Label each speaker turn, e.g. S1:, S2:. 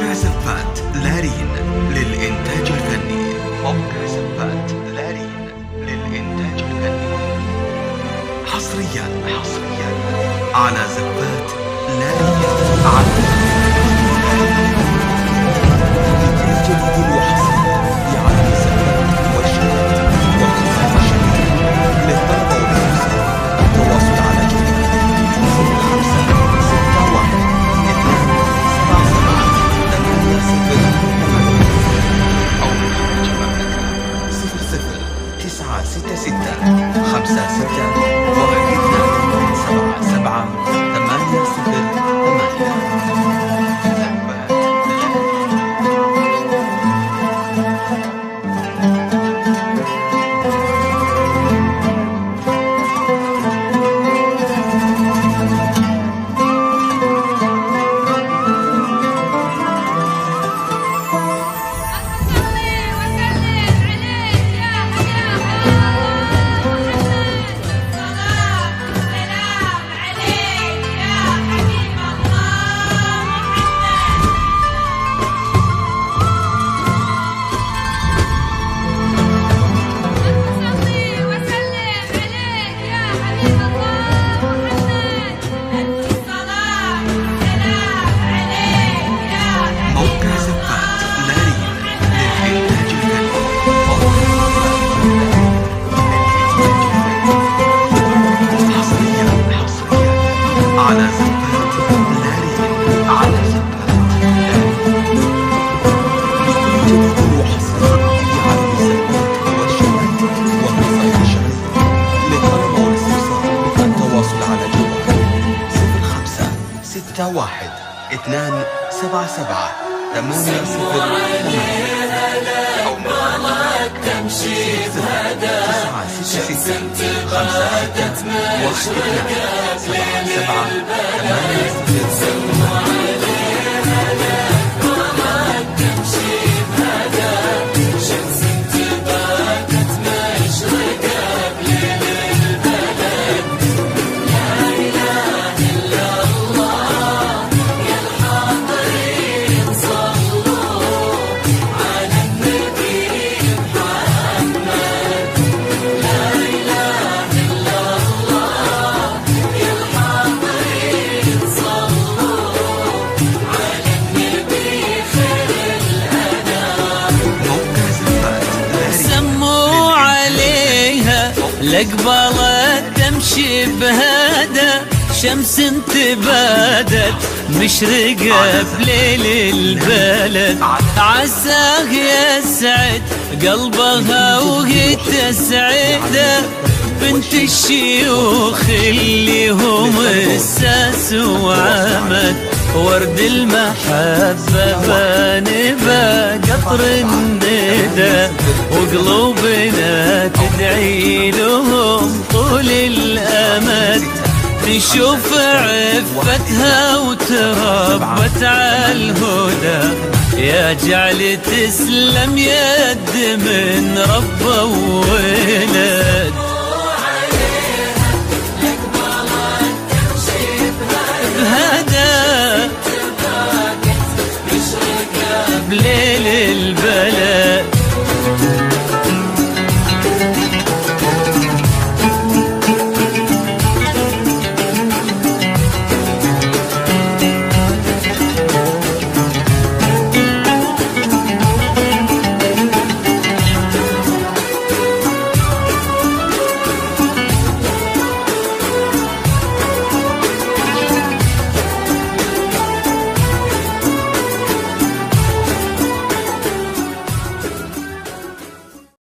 S1: موقع زفات لارين للإنتاج الفني. موقع زفات لارين للإنتاج الفني. حصريا على زفات لارين. جديد وحصري في عالم الزفات والشبات والقصائد الشعرية للطلبة والمدرسين. التواصل على جوال
S2: لقبالك تمشي بهدى شمس تبادت مشرقة بليل البلد عساه يسعد قلبها وهي تسعده بنت الشيوخ اللي هم الساس وعمد ورد المحبة بانبا قطر الندى وقلوبنا تدعي لهم طول الأمد نشوف عفتها وتربت على الهدى يا جعل تسلم يد من رب وولد بهدى بليل البلد